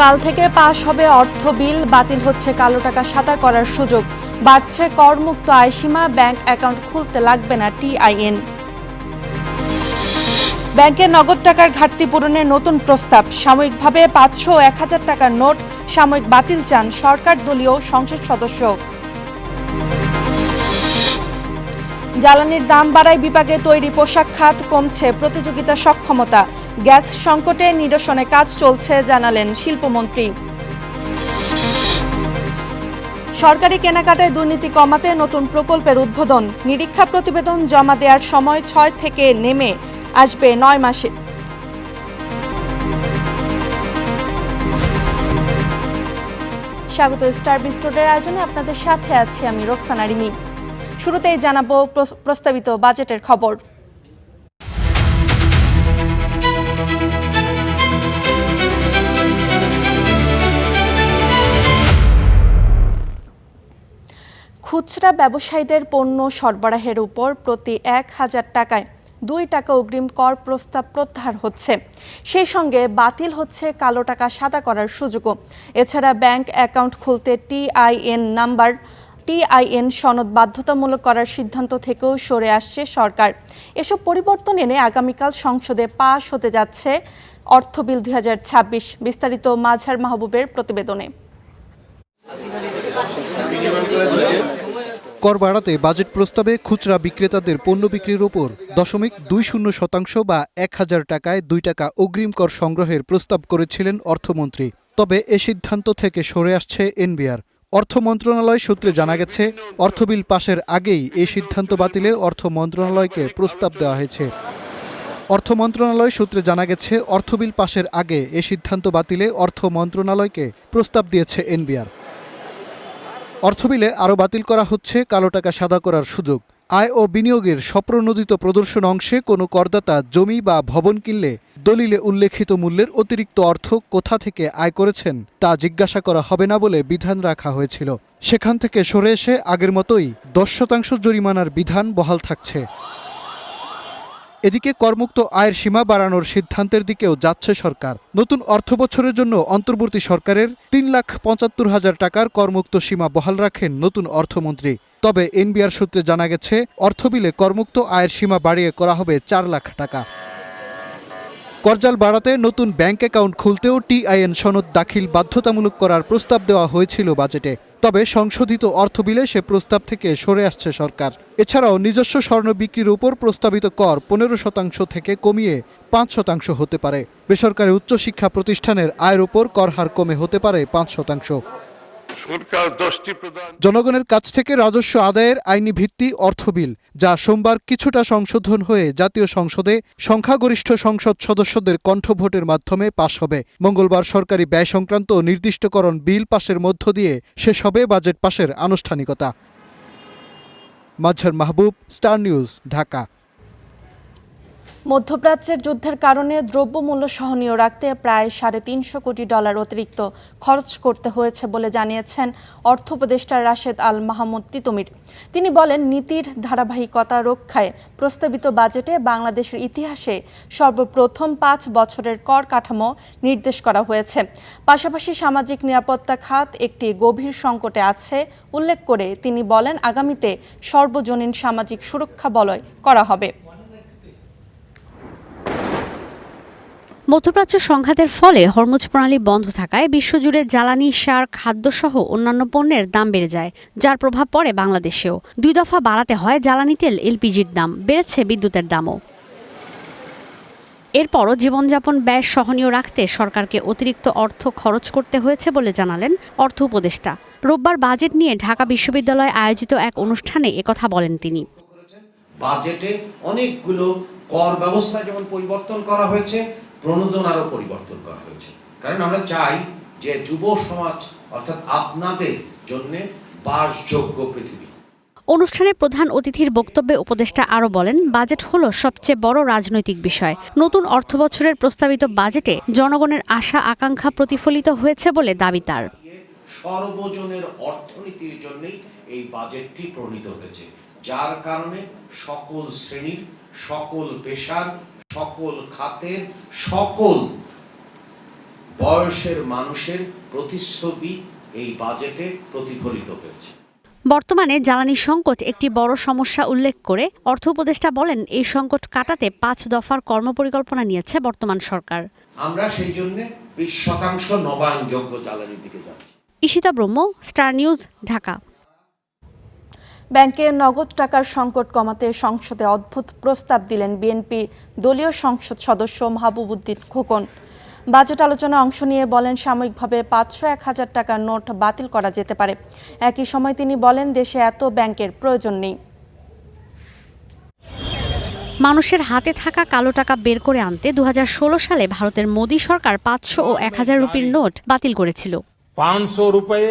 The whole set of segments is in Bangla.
কাল থেকে পাশ হবে অর্থ বিল, বাতিল হচ্ছে কালো টাকা সাদা করার সুযোগ, বাড়ছে করমুক্ত আয়সীমা, ব্যাংক অ্যাকাউন্ট খুলতে লাগবে না টিআইএন। ব্যাংকে নগদ টাকার ঘাটতি পূরণের নতুন প্রস্তাব, সাময়িকভাবে 500 ও 1000 টাকার নোট সাময়িক বাতিল চান সরকার দলীয় সংসদ সদস্য। জ্বালানির দাম বাড়ায় বিভাগে তৈরি পোশাক খাত, কমছে প্রতিযোগিতা সক্ষমতা, গ্যাস সংকটে নিরসনে কাজ চলছে জানালেন শিল্পমন্ত্রী। সরকারি কেনাকাটায় দুর্নীতি কমাতে নতুন প্রকল্পের উদ্বোধন, নিরীক্ষা প্রতিবেদন জমা দেওয়ার সময় 6 থেকে নেমে আসবে 9 মাসে। স্বাগত স্টার বিস্টোরের আয়োজনে, আপনাদের সাথে আছি আমি রোকসানা রিমি। শুরুতেই জানাবো প্রস্তাবিত বাজেটের খবর। খুচরা ব্যবসায়ীদের পণ্য সরবরাহের উপর প্রতি 1000 টাকায় 2 টাকা অগ্রিম কর প্রস্তাব প্রত্যাহার হচ্ছে। সেই সঙ্গে বাতিল হচ্ছে কালো টাকা সাদা করার সুযোগও। এছাড়া ব্যাংক অ্যাকাউন্ট খুলতে টিআইএন সনদ বাধ্যতামূলক করার সিদ্ধান্ত থেকেও সরে আসছে সরকার। এসব পরিবর্তন এনে আগামীকাল সংসদে পাশ হতে যাচ্ছে অর্থ বিল 2026। বিস্তারিত মাঝার মাহবুবের প্রতিবেদনে। কর বাড়াতে বাজেট প্রস্তাবে খুচরা বিক্রেতাদের পণ্য বিক্রির ওপর 0.20% বা 1000 টাকায় 2 টাকা অগ্রিম কর সংগ্রহের প্রস্তাব করেছিলেন অর্থমন্ত্রী। তবে এ সিদ্ধান্ত থেকে সরে আসছে এনবিআর। অর্থ মন্ত্রণালয় সূত্রে জানা গেছে, অর্থ বিল পাশের আগেই এই সিদ্ধান্ত বাতিলে অর্থ মন্ত্রণালয়কে প্রস্তাব দেওয়া হয়েছে। অর্থ মন্ত্রণালয় সূত্রে জানা গেছে, অর্থ বিল পাশের আগে এ সিদ্ধান্ত বাতিলে অর্থ মন্ত্রণালয়কে প্রস্তাব দিয়েছে এনবিআর। অর্থবিলে আরও বাতিল করা হচ্ছে কালো টাকা সাদা করার সুযোগ। আয় ও বিনিয়োগের স্বপ্রণোদিত প্রদর্শন অংশে কোনো করদাতা জমি বা ভবন কিনলে দলিলে উল্লেখিত মূল্যের অতিরিক্ত অর্থ কোথা থেকে আয় করেছেন তা জিজ্ঞাসা করা হবে না বলে বিধান রাখা হয়েছিল। সেখান থেকে সরে এসে আগের মতোই 10% জরিমানার বিধান বহাল থাকছে। এদিকে করমুক্ত আয়ের সীমা বাড়ানোর সিদ্ধান্তের দিকেও যাচ্ছে সরকার। নতুন অর্থবছরের জন্য অন্তর্বর্তী সরকারের 3,75,000 টাকার করমুক্ত সীমা বহাল রাখেন নতুন অর্থমন্ত্রী। তবে এনবিআর সূত্রে জানা গেছে, অর্থবিলে করমুক্ত আয়ের সীমা বাড়িয়ে করা হবে 4 লাখ টাকা। করজাল বাড়াতে নতুন ব্যাংক অ্যাকাউন্ট খুলতেও টিআইএন সনদ দাখিল বাধ্যতামূলক করার প্রস্তাব দেওয়া হয়েছিল বাজেটে। তবে সংশোধিত অর্থবিলে সে প্রস্তাব থেকে সরে আসছে সরকার। এছাড়াও নিজস্ব স্বর্ণ বিক্রির উপর প্রস্তাবিত কর 15% থেকে কমিয়ে 5% হতে পারে। বেসরকারি উচ্চশিক্ষা প্রতিষ্ঠানের আয়ের উপর কর হার কমে হতে পারে 5%। জনগণের কাছ থেকে রাজস্ব আদায়ের আইনি ভিত্তি অর্থ বিল, যা সোমবার কিছুটা সংশোধন হয়ে জাতীয় সংসদে সংখ্যাগরিষ্ঠ সংসদ সদস্যদের কণ্ঠভোটের মাধ্যমে পাশ হবে। মঙ্গলবার সরকারি ব্যয় সংক্রান্ত নির্দিষ্টকরণ বিল পাশের মধ্য দিয়ে শেষ হবে বাজেট পাশের আনুষ্ঠানিকতা। মাঝার মাহবুব, স্টার নিউজ, ঢাকা। মধ্যপ্রাচ্যের যুদ্ধের কারণে দ্রব্যমূল্য সহনীয় রাখতে প্রায় $350 কোটি অতিরিক্ত খরচ করতে হয়েছে বলে জানিয়েছেন অর্থ উপদেষ্টা রাশেদ আল মাহমুদ তিতুমির। তিনি বলেন, নীতির ধারাবাহিকতা রক্ষায় প্রস্তাবিত বাজেটে বাংলাদেশের ইতিহাসে সর্বপ্রথম 5 বছরের কর কাঠামো নির্দেশ করা হয়েছে। পাশাপাশি সামাজিক নিরাপত্তা খাত একটি গভীর সংকটে আছে উল্লেখ করে তিনি বলেন, আগামীতে সর্বজনীন সামাজিক সুরক্ষা বলয় করা হবে। মধ্যপ্রাচ্য সংঘাতের ফলে হরমুজ প্রণালী বন্ধ থাকায় বিশ্বজুড়ে জ্বালানি, সার, খাদ্যসহ অন্যান্য পণ্যের দাম বেড়ে যায়, যার প্রভাব পড়ে বাংলাদেশেও। 2 দফা বাড়াতে হয় জ্বালানি তেল, এলপিজির দাম, বেড়েছে বিদ্যুতের দামও। এরপরও জীবনযাপন ব্যয় সহনীয় রাখতে সরকারকে অতিরিক্ত অর্থ খরচ করতে হয়েছে বলে জানালেন অর্থ উপদেষ্টা। রোববার বাজেট নিয়ে ঢাকা বিশ্ববিদ্যালয়ে আয়োজিত এক অনুষ্ঠানে একথা বলেন তিনি। বাজেটে অনেকগুলো কর ব্যবস্থা যেমন পরিবর্তন করা হয়েছে, প্রণোদন আরও পরিবর্তন করা হয়েছে। কারণ আমরা চাই যে যুব সমাজ অর্থাৎ আপনাদের জন্য বাসযোগ্য পৃথিবী। অনুষ্ঠানে প্রধান অতিথির বক্তব্যে উপদেষ্টা আরও বলেন, বাজেট হলো সবচেয়ে বড় রাজনৈতিক বিষয়। নতুন অর্থবছরের প্রস্তাবিত বাজেটে জনগণের আশা আকাঙ্ক্ষা প্রতিফলিত হয়েছে বলে দাবি তার। সর্বজনের অর্থনীতির জন্যই এই বাজেটটি প্রণীত হয়েছে, যার কারণে সকল শ্রেণীর, সকল পেশার, সকল খাতের, সকল বয়সের মানুষের প্রতিচ্ছবি এই বাজেটে প্রতিফলিত হয়েছে। বর্তমানে জ্বালানি সংকট একটি বড় সমস্যা উল্লেখ করে অর্থ উপদেষ্টা বলেন, এই সংকট কাটাতে 5 দফার কর্মপরিকল্পনা নিয়েছে বর্তমান সরকার। আমরা সেই জন্য 20% নবায়নযোগ্য জ্বালানির দিকে যাচ্ছি। ঈশিতা ব্রহ্ম, স্টার নিউজ, ঢাকা। ব্যাংকে নগদ টাকার সংকট কমাতে সংসদে অদ্ভুত প্রস্তাব দিলেন বিএনপি দলীয় সংসদ সদস্য মাহবুবউদ্দিন খোকন। বাজেট আলোচনায় অংশ নিয়ে বলেন, সাময়িকভাবে 500-1000 টাকার নোট বাতিল করা যেতে পারে। একই সময় তিনি বলেন, দেশে এত ব্যাংকের প্রয়োজন নেই। মানুষের হাতে থাকা কালো টাকা বের করে আনতে 2016 সালে ভারতের মোদী সরকার 500 ও 1000 রুপির নোট বাতিল করেছিল। 500 रुपए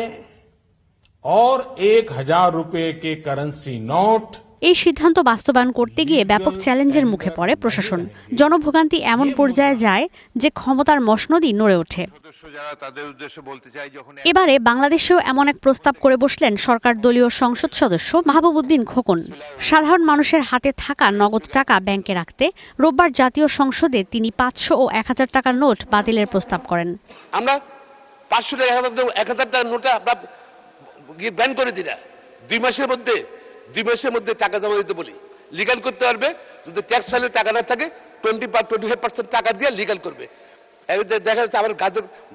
और 1000 रुपए के करेंसी नोट। এই সিদ্ধান্ত বাস্তবায়ন করতে গিয়ে ব্যাপক চ্যালেঞ্জের মুখে পড়ে প্রশাসন। জনভোগান্তি এমন পর্যায়ে যায় যে ক্ষমতার মসনদই নড়ে ওঠে। এবারে বাংলাদেশেও এমন এক প্রস্তাব করে বসলেন সরকার দলীয় সংসদ সদস্য মাহবুবউদ্দিন খোকন। সাধারণ মানুষের হাতে থাকা নগদ টাকা ব্যাংকে রাখতে রোববার জাতীয় সংসদে তিনি 500 ও 1000 টাকার নোট বাতিলের প্রস্তাব করেন। আমরা 500 টাকা 1000 টাকার নোটে আমরা ব্যান করে দিই না। 2 মাসের মধ্যে টাকা জমা দিতে বলি, লিগ্যাল করতে পারবে। যদি ট্যাক্স ফাইলে টাকা না থাকে 25% টাকা দিয়ে লিগ্যাল করবে। দেখা যাচ্ছে আমার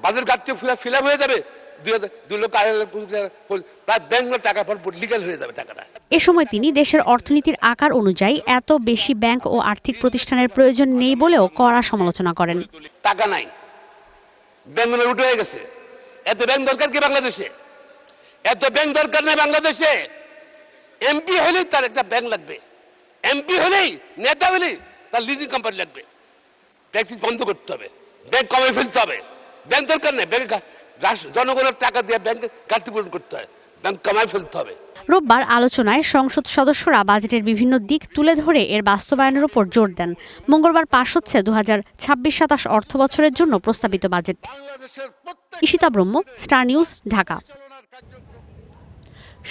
বাজার ঘাটটি ফিল আপ হয়ে যাবে, 2 লক্ষ 2.5 লাখ প্রায় ব্যাংকের টাকা লিগ্যাল হয়ে যাবে টাকাটা। এ সময় তিনি দেশের অর্থনীতির আকার অনুযায়ী এত বেশি ব্যাংক ও আর্থিক প্রতিষ্ঠানের প্রয়োজন নেই বলেও কড়া সমালোচনা করেন। টাকা নাই, ব্যাংক উঠে হয়ে গেছে। এত ব্যাংক দরকার কি বাংলাদেশে? এত ব্যাংক দরকার নেই বাংলাদেশে। এমপি হলেই তার একটা ব্যাংক লাগবে, এমপি হলেই নেতা হলেই তার লিজিং কোম্পানি লাগবে। প্র্যাকটিস বন্ধ করতে হবে, ব্যাংক কমে ফেলতে হবে। ব্যাংক দরকার নেই, ব্যাংক জনগণের টাকা দিয়ে ব্যাংক ঘাটতি পূরণ করতে হয়, ব্যাংক কমায় ফেলতে হবে। রোববার আলোচনায় সংসদ সদস্যরা বাজেটের বিভিন্ন দিক তুলে ধরে এর বাস্তবায়নের উপর জোর দেন। মঙ্গলবার পাশ হচ্ছে 2026-27 অর্থ বছরের জন্য প্রস্তাবিত বাজেট। ঈশিতা ব্রহ্ম, স্টার নিউজ, ঢাকা।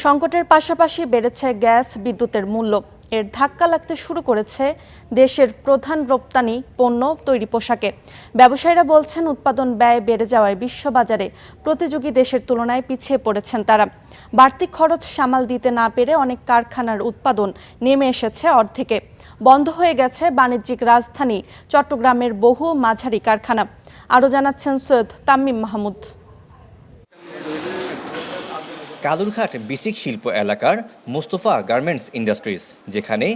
সংকটের পাশাপাশি বেড়েছে গ্যাস, বিদ্যুতের মূল্য। এর ধাক্কা লাগতে শুরু করেছে দেশের প্রধান রপ্তানি পণ্য তৈরি পোশাকে। ব্যবসায়ীরা বলছেন, উৎপাদন ব্যয় বেড়ে যাওয়ায় বিশ্ববাজারে প্রতিযোগী দেশের তুলনায় পিছিয়ে পড়েছেন তারা। বাড়তি খরচ সামাল দিতে না পেরে অনেক কারখানার উৎপাদন নেমে এসেছে অর্ধেকে। বন্ধ হয়ে গেছে বাণিজ্যিক রাজধানী চট্টগ্রামের বহু মাঝারি কারখানা। আরও জানাচ্ছেন সৈয়দ তামিম মাহমুদ। কালুরঘাট বেসিক শিল্প এলাকার মোস্তফা গার্মেন্টস ইন্ডাস্ট্রিজ, যেখানে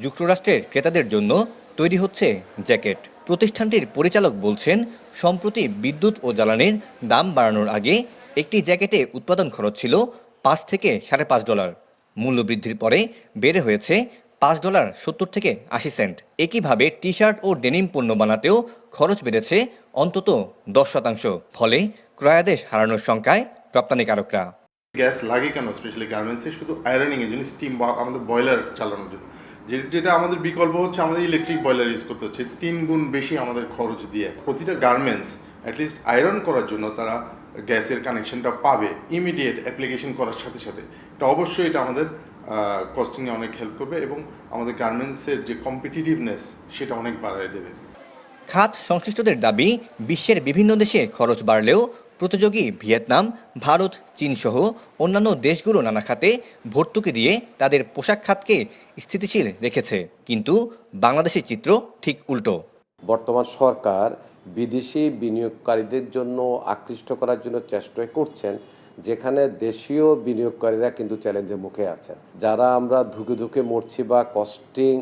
যুক্তরাষ্ট্রের ক্রেতাদের জন্য তৈরি হচ্ছে জ্যাকেট। প্রতিষ্ঠানটির পরিচালক বলছেন, সম্প্রতি বিদ্যুৎ ও জ্বালানির দাম বাড়ানোর আগে একটি জ্যাকেটে উৎপাদন খরচ ছিল $5 থেকে $5.5। মূল্যবৃদ্ধির পরে বেড়ে হয়েছে $5.70 থেকে 80 সেন্ট। একইভাবে টি শার্ট ও ডেনিম পণ্য বানাতেও খরচ বেড়েছে অন্তত 10%। ফলে ক্রয়াদেশ হারানোর শঙ্কায় রপ্তানিকারকরা। গ্যাস লাগে কেন স্পেশালি গার্মেন্টসে? শুধু আয়রনিংয়ের জন্য, স্টিম বা আমাদের বয়লার চালানোর জন্য। যেটা আমাদের বিকল্প হচ্ছে আমাদের ইলেকট্রিক বয়লার ইউজ করতে হচ্ছে 3 গুণ বেশি আমাদের খরচ দিয়ে। প্রতিটা গার্মেন্টস অ্যাটলিস্ট আয়রন করার জন্য তারা গ্যাসের কানেকশনটা পাবে ইমিডিয়েট অ্যাপ্লিকেশন করার সাথে সাথে। এটা অবশ্যই এটা আমাদের কস্টিংয়ে অনেক হেল্প করবে এবং আমাদের গার্মেন্টসের যে কম্পিটিটিভনেস সেটা অনেক বাড়ায় দেবে। খাত সংশ্লিষ্টদের দাবি, বিশ্বের বিভিন্ন দেশে খরচ বাড়লেও প্রতিযোগী ভিয়েতনাম, ভারত, চীন সহ অন্যান্য দেশগুলো নানা খাতে ভর্তুকি দিয়ে তাদের পোশাক খাতকে স্থিতিশীল রেখেছে। কিন্তু বাংলাদেশের চিত্র ঠিক উল্টো। বর্তমান সরকার বিদেশি বিনিয়োগকারীদের জন্য আকৃষ্ট করার জন্য চেষ্টা করছেন, যেখানে দেশীয় বিনিয়োগকারীরা কিন্তু চ্যালেঞ্জের মুখে আছেন। যারা আমরা ধুকে ধুকে মরছি বা কস্টিং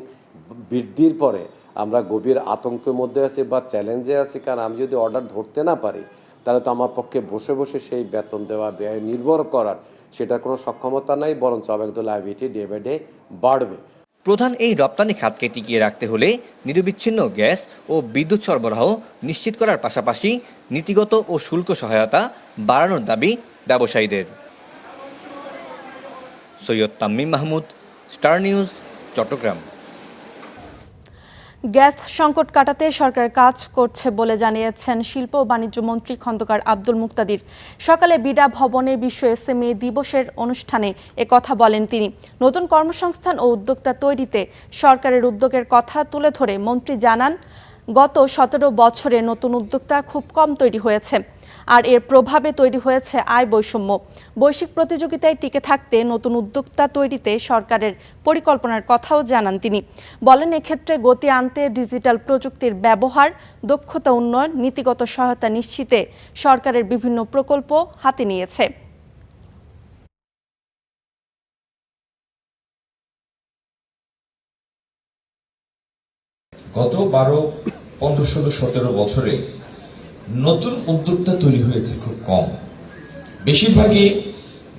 বৃদ্ধির পরে আমরা গভীর আতঙ্কের মধ্যে আছি বা চ্যালেঞ্জে আছি, কারণ আমি যদি অর্ডার ধরতে না পারি তাহলে তো আমার পক্ষে বসে বসে সেই বেতন দেওয়া, ব্যয় নির্ভর করার সেটার কোনো সক্ষমতা নাই, বরঞ্চ আবেগ লাইবিলিটি ডে বাই ডে বাড়বে। প্রধান এই রপ্তানি খাতকে টিকিয়ে রাখতে হলে নিরবিচ্ছিন্ন গ্যাস ও বিদ্যুৎ সরবরাহ নিশ্চিত করার পাশাপাশি নীতিগত ও শুল্ক সহায়তা বাড়ানোর দাবি ব্যবসায়ীদের। Syed Tamim Mahmud, Star News, Chattogram. গ্যাস সংকট কাটাতে সরকার কাজ করছে বলে জানিয়েছেন শিল্প ও বাণিজ্য মন্ত্রী খন্দকার আব্দুল মুক্তাদির। সকালে বিডা ভবনে বিশ্ব এসএমই দিবসের অনুষ্ঠানে একথা বলেন তিনি। নতুন কর্মসংস্থান ও উদ্যোক্তা তৈরিতে সরকারের উদ্যোগের কথা তুলে ধরে মন্ত্রী জানান, গত 17 বছরে নতুন উদ্যোক্তা খুব কম তৈরি হয়েছে, আর এর প্রভাবে তৈরি হয়েছে আয় বৈষম্য। বৈশ্বিক প্রতিযোগিতায় টিকে থাকতে নতুন উদ্যোক্তা তৈরিতে সরকারের পরিকল্পনার কথাও জানান তিনি। বলেন, এক্ষেত্রে গতি আনতে ডিজিটাল প্রযুক্তির ব্যবহার, দক্ষতা উন্নয়ন, নীতিগত সহায়তা নিশ্চিতে সরকারের বিভিন্ন প্রকল্প হাতে নিয়েছে। গত 12, 15, 16, 17 বছরে নতুন উদ্যোক্তা তৈরি হয়েছে খুব কম। বেশিরভাগই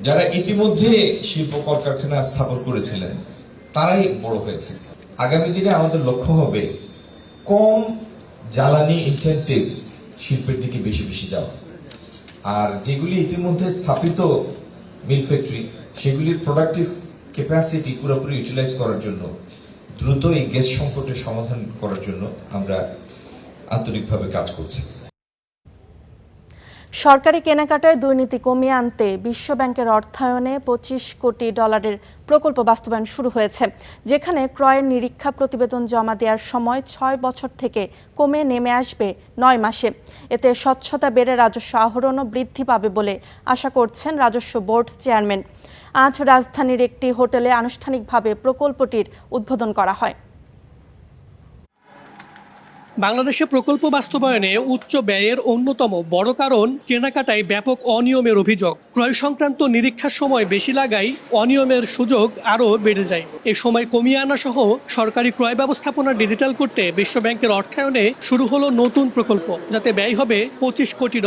যারা ইতিমধ্যে শিল্প কলকারখানা স্থাপন করেছিলেন তারাই বড় হয়েছে। আগামী দিনে আমাদের লক্ষ্য হবে কম জ্বালানি ইন্টেন্সিভ শিল্পের দিকে বেশি বেশি যাওয়া, আর যেগুলি ইতিমধ্যে স্থাপিত মিল ফ্যাক্টরি সেগুলির প্রোডাক্টিভ ক্যাপাসিটি পুরোপুরি ইউটিলাইজ করার জন্য, দ্রুত এই গ্যাস সংকটের সমাধান করার জন্য আমরা আন্তরিকভাবে কাজ করছি। সরকারি কেনাকাটায় দুর্নীতি কমিয়ে আনতে বিশ্বব্যাংকের অর্থায়নে $25 কোটি প্রকল্প বাস্তবায়ন শুরু হয়েছে, যেখানে ক্রয়ের নিরীক্ষা প্রতিবেদন জমা দেওয়ার সময় 6 বছর থেকে কমে নেমে আসবে 9 মাসে। এতে স্বচ্ছতা বেড়ে রাজস্ব আহরণও বৃদ্ধি পাবে বলে আশা করছেন রাজস্ব বোর্ড চেয়ারম্যান। আজ রাজধানীর একটি হোটেলে আনুষ্ঠানিকভাবে প্রকল্পটির উদ্বোধন করা হয়। বাংলাদেশে প্রকল্প বাস্তবায়নে উচ্চ ব্যয়ের অন্যতম বড় কারণ কেনাকাটায় ব্যাপক অনিয়মের অভিযোগ। ক্রয় সংক্রান্ত নিরীক্ষার সময় বেশি লাগায় অনিয়মের সুযোগ আরও বেড়ে যায়। এই সময় কমিয়ে আনা সহ সরকারি ক্রয় ব্যবস্থাপনা ডিজিটাল করতে বিশ্বব্যাংকের অর্থায়নে শুরু হলো নতুন প্রকল্প, যাতে ব্যয় হবে $25 কোটি।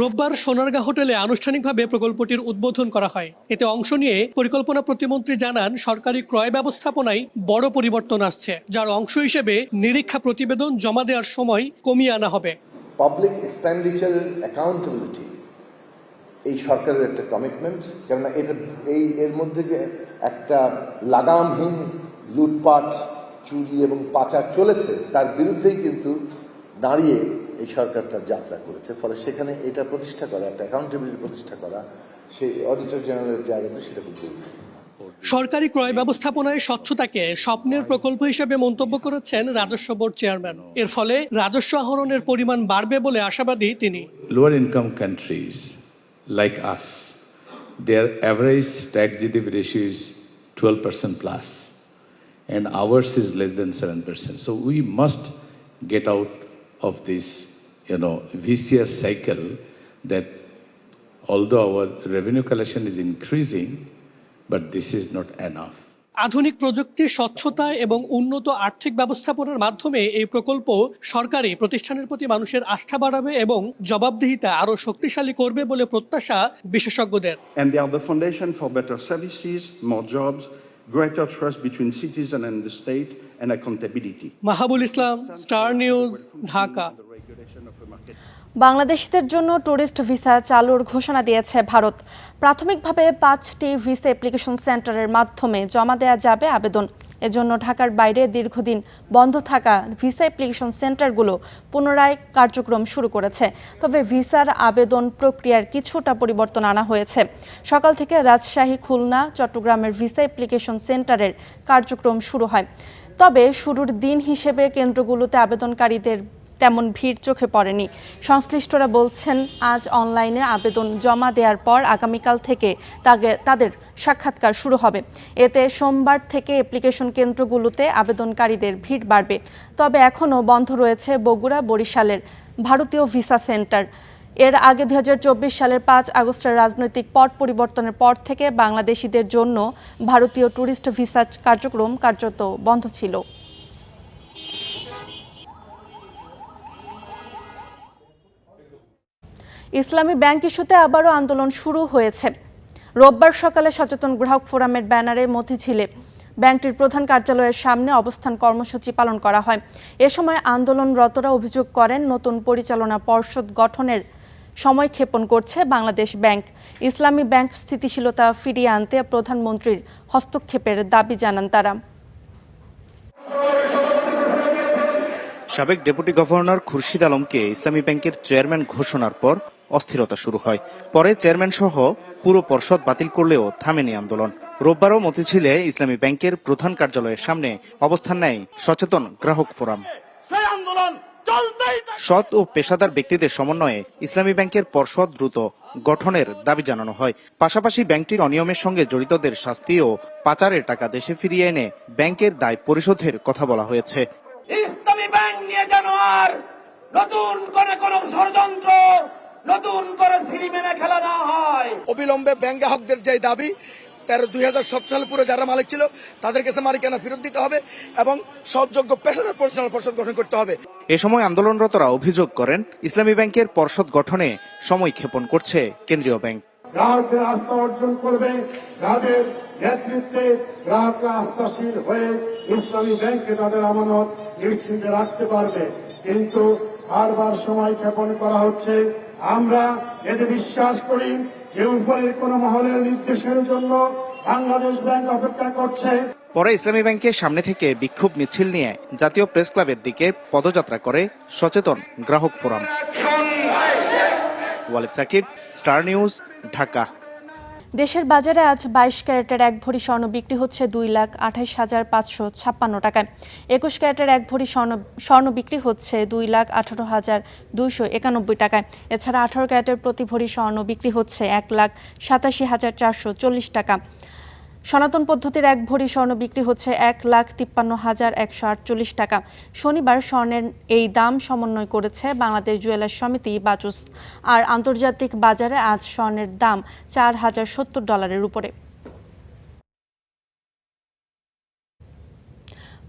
রোববার সোনারগাঁ হোটেলে আনুষ্ঠানিকভাবে প্রকল্পটির উদ্বোধন করা হয়। এতে অংশ নিয়ে পরিকল্পনা প্রতিমন্ত্রী জানান, সরকারি ক্রয় ব্যবস্থাপনায় বড় পরিবর্তন আসছে, যার অংশ হিসেবে নিরীক্ষা প্রতিবেদন জমা দেওয়ার সময় কমিয়ে আনা হবে। পাবলিক এক্সপেন্ডিচার অ্যাকাউন্টেবিলিটি এই সরকারের একটা কমিটমেন্ট, কারণ এর মধ্যে যে একটা লাগামহীন লুটপাট, চুরি এবং পাচার চলেছে, তার বিরুদ্ধেই কিন্তু দাঁড়িয়ে এই সরকার তার যাত্রা করেছে। ফলে সেখানে এটা প্রতিষ্ঠা করা, একটা অ্যাকাউন্টেবিলিটি প্রতিষ্ঠা করা, সেই অডিটর জেনারেলের জায়গাতে সেটা খুব জরুরি। সরকারি ক্রয় ব্যবস্থাপনায় স্বচ্ছতাকে স্বপ্নের প্রকল্প হিসেবে মন্তব্য করেছেন রাজস্ব বোর্ড চেয়ারম্যান। এর ফলে রাজস্ব আহরণের পরিমাণ বাড়বে বলে আশাবাদী তিনি। Lower income countries like us, their average tax GDP ratio is 12% plus and ours is less than 7%. So we must get out of this vicious cycle that although our revenue collection is increasing, but this is not enough. আধুনিক প্রযুক্তি, স্বচ্ছতা এবং উন্নত আর্থিক ব্যবস্থাপনার মাধ্যমে এই প্রকল্প সরকারি প্রতিষ্ঠানের প্রতি মানুষের আস্থা বাড়াবে এবং জবাবদিহিতা আরও শক্তিশালী করবে বলে প্রত্যাশা বিশেষজ্ঞদের। And they are the foundation for better services, more jobs, greater trust between citizen and the state, and accountability. Mahabul Islam, star News, Dhaka. বাংলাদেশিদের জন্য ট্যুরিস্ট ভিসা চালুর ঘোষণা দিয়েছে ভারত। প্রাথমিকভাবে 5টি ভিসা অ্যাপ্লিকেশন সেন্টারের মাধ্যমে জমা দেওয়া যাবে আবেদন। এজন্য ঢাকার বাইরে দীর্ঘদিন বন্ধ থাকা ভিসা অ্যাপ্লিকেশন সেন্টারগুলো পুনরায় কার্যক্রম শুরু করেছে। তবে ভিসার আবেদন প্রক্রিয়ার কিছুটা পরিবর্তন আনা হয়েছে। সকাল থেকে রাজশাহী, খুলনা, চট্টগ্রামের ভিসা অ্যাপ্লিকেশন সেন্টারের কার্যক্রম শুরু হয়। তবে শুরুর দিন হিসেবে কেন্দ্রগুলোতে আবেদনকারীদের তেমন ভিড় চোখে পড়েনি। সংশ্লিষ্টরা বলছেন, আজ অনলাইনে আবেদন জমা দেওয়ার পর আগামীকাল থেকে তাদের সাক্ষাৎকার শুরু হবে। এতে সোমবার থেকে অ্যাপ্লিকেশন কেন্দ্রগুলোতে আবেদনকারীদের ভিড় বাড়বে। তবে এখনও বন্ধ রয়েছে বগুড়া, বরিশালের ভারতীয় ভিসা সেন্টার। এর আগে 2024 সালের 5 আগস্টের রাজনৈতিক পট পরিবর্তনের পর থেকে বাংলাদেশিদের জন্য ভারতীয় ট্যুরিস্ট ভিসা কার্যক্রম কার্যত বন্ধ ছিল। ইসলামী ব্যাংক ইস্যুতে আবারও আন্দোলন শুরু হয়েছে। রোববার সকালে সচেতন গ্রাহক ফোরামের ব্যানারে মতিঝিলে ব্যাংকটির প্রধান কার্যালয়ের সামনে অবস্থান কর্মসূচি পালন করা হয়। এ সময় আন্দোলনরতরা অভিযোগ করেন, নতুন পরিচালনা পর্ষদ গঠনের সময়ক্ষেপণ করছে বাংলাদেশ ব্যাংক। ইসলামী ব্যাংক স্থিতিশীলতা ফিরিয়ে আনতে প্রধানমন্ত্রীর হস্তক্ষেপের দাবি জানান তারা। সাবেক ডেপুটি গভর্নর খুরশিদ আলমকে ইসলামী ব্যাংকের চেয়ারম্যান ঘোষণার পর অস্থিরতা শুরু হয়। পরে চেয়ারম্যান সহ পুরো পর্ষদ বাতিল করলেও থামেনি আন্দোলন। রোববারও মতিঝিলে ইসলামী ব্যাংকের প্রধান কার্যালয়ের সামনে অবস্থান নেয় সচেতন গ্রাহক ফোরাম। সেই আন্দোলন চলতেই সৎ ও পেশাদার ব্যক্তিদের সমন্বয়ে ইসলামী ব্যাংকের পর্ষদ দ্রুত গঠনের দাবি জানানো হয়। পাশাপাশি ব্যাংকটির অনিয়মের সঙ্গে জড়িতদের শাস্তি ও পাচারের টাকা দেশে ফিরিয়ে এনে ব্যাংকের দায় পরিশোধের কথা বলা হয়েছে। ইসলামী ব্যাংক নিয়ে যেন আর নতুন করে কোনো ষড়যন্ত্র, নতুন করে সিরিমেনে খেলা না হয়। অবিলম্বে ব্যাংক গ্রাহকদের যে দাবি 2007 সালে পুরো যারা মালিক ছিল তাদের কাছে মালিকানা ফেরত দিতে হবে এবং সৎযোগ্য পেশাদার পরিচালনা পর্ষদ গঠন করতে হবে। এ সময় আন্দোলনরতরা অভিযোগ করেন ইসলামী ব্যাংকের পর্ষদ গঠনে সময় ক্ষেপণ করছে কেন্দ্রীয় ব্যাংক। গ্রাহকদের আস্থা অর্জন করবে যাদের নেতৃত্বে গ্রাহকরা আস্থাশীল হয়ে ইসলামী ব্যাংকে তাদের আমানত নিশ্চিন্তে রাখতে পারবে, কিন্তু বারবার সময় ক্ষেপণ করা হচ্ছে। আমরা এতে বিশ্বাস করি যে উপরের কোন মহলের নির্দেশের জন্য বাংলাদেশ ব্যাংক অপেক্ষা করছে। পরে ইসলামী ব্যাংকের সামনে থেকে বিক্ষোভ মিছিল নিয়ে জাতীয় প্রেস ক্লাবের দিকে পদযাত্রা করে সচেতন গ্রাহক ফোরাম। Walid Sakib, Star News, Dhaka. দেশের বাজারে আজ 22 ক্যারেটের 1 ভরি স্বর্ণ বিক্রি হচ্ছে 2,28,556 টাকায়। 21 ক্যারেটের 1 ভরি স্বর্ণ বিক্রি হচ্ছে 2,18,291 টাকায়। এছাড়া 18 ক্যারেটের প্রতি ভরি স্বর্ণ বিক্রি হচ্ছে 1,87,440 টাকা। সনাতন পদ্ধতির 1 ভরি স্বর্ণ বিক্রি হচ্ছে 1,53,148 টাকা। শনিবার স্বর্ণের এই দাম সমন্বয় করেছে বাংলাদেশ জুয়েলার্স সমিতি বাজুস। আর আন্তর্জাতিক বাজারে আজ স্বর্ণের দাম $4,070 উপরে।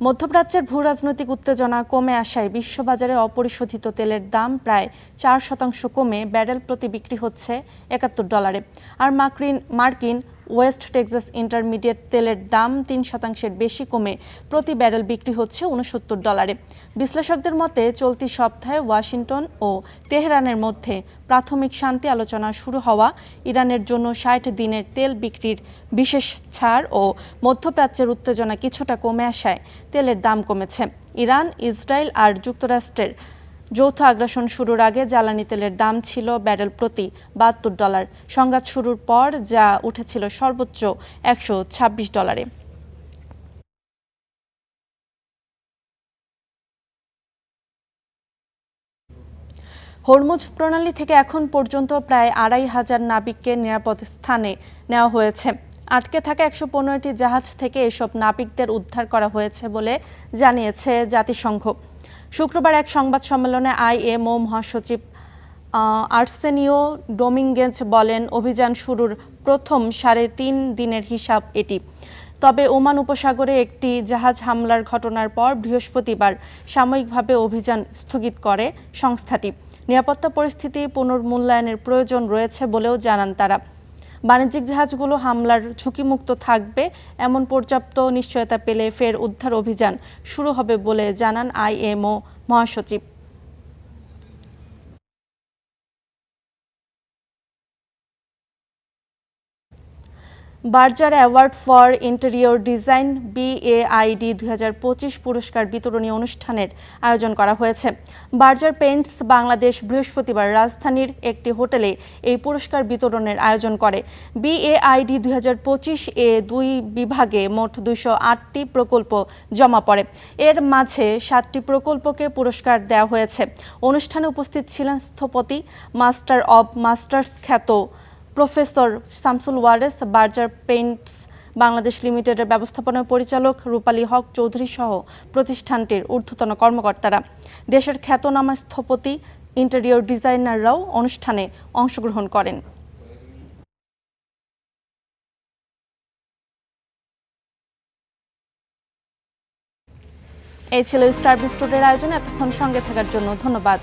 মধ্যপ্রাচ্যের ভূ রাজনৈতিক উত্তেজনা কমে আসায় বিশ্ববাজারে অপরিশোধিত তেলের দাম প্রায় 4% কমে ব্যারেল প্রতি বিক্রি হচ্ছে $71। আর মার্কিন ওয়েস্ট টেক্সাস ইন্টারমিডিয়েট তেলের দাম 3% বেশি কমে প্রতি ব্যারেল বিক্রি হচ্ছে $69। বিশ্লেষকদের মতে চলতি সপ্তাহে ওয়াশিংটন ও তেহরানের মধ্যে প্রাথমিক শান্তি আলোচনা শুরু হওয়া, ইরানের জন্য 60 দিনের তেল বিক্রির বিশেষ ছাড় ও মধ্যপ্রাচ্যের উত্তেজনা কিছুটা কমে আসায় তেলের দাম কমেছে। ইরান, ইসরায়েল আর যুক্তরাষ্ট্রের যৌথ আগ্রাসন শুরুর আগে জ্বালানি তেলের দাম ছিল ব্যারেল প্রতি $72। সংঘাত শুরুর পর যা উঠেছিল সর্বোচ্চ $126। হরমুজ প্রণালী থেকে এখন পর্যন্ত প্রায় 2,500 নাবিককে নিরাপদ স্থানে নেওয়া হয়েছে। আটকে থাকা 115টি জাহাজ থেকে এসব নাবিকদের উদ্ধার করা হয়েছে বলে জানিয়েছে জাতিসংঘ। শুক্রবার এক সংবাদ সম্মেলনে IMO মহাসচিব আর্সেনিও ডোমিঙ্গেজ বলেন, অভিযান শুরুর প্রথম 3.5 দিনের হিসাব এটি। তবে ওমান উপসাগরে একটি জাহাজ হামলার ঘটনার পর বৃহস্পতিবার সাময়িকভাবে অভিযান স্থগিত করে সংস্থাটি। নিরাপত্তা পরিস্থিতি পুনর্মূল্যায়নের প্রয়োজন রয়েছে বলেও জানান তারা। বাণিজ্যিক জাহাজগুলো হামলার ঝুঁকিমুক্ত থাকবে এমন পর্যাপ্ত নিশ্চয়তা পেলে ফের উদ্ধার অভিযান শুরু হবে বলে জানান IMO মহাসচিব। Berger award for interior design BAID 2025 পুরস্কার বিতরণী অনুষ্ঠানের আয়োজন করা হয়েছে। বার্জার পেইন্টস বাংলাদেশ বৃহস্পতিবার রাজধানীর একটি হোটেলে এই পুরস্কার বিতরণের আয়োজন করে। BAID 2025 এ 2 বিভাগে মোট 208টি প্রকল্প জমা পড়ে। এর মাঝে 7টি প্রকল্পকে পুরস্কার দেওয়া হয়েছে। অনুষ্ঠানে উপস্থিত ছিলেন স্থপতি, মাস্টার অব মাস্টার্স খ্যাত প্রফেসর শামসুল ওয়ারেস, বার্জার পেইন্টস বাংলাদেশ লিমিটেডের ব্যবস্থাপনা পরিচালক রূপালী হক চৌধুরী সহ প্রতিষ্ঠানটির ঊর্ধ্বতন কর্মকর্তারা। দেশের খ্যাতনামা স্থপতি, ইন্টেরিয়র ডিজাইনাররাও অনুষ্ঠানে অংশগ্রহণ করেন। এই ছিল স্টার বিস্টুডের আয়োজনে। এতক্ষণ সঙ্গে থাকার জন্য ধন্যবাদ।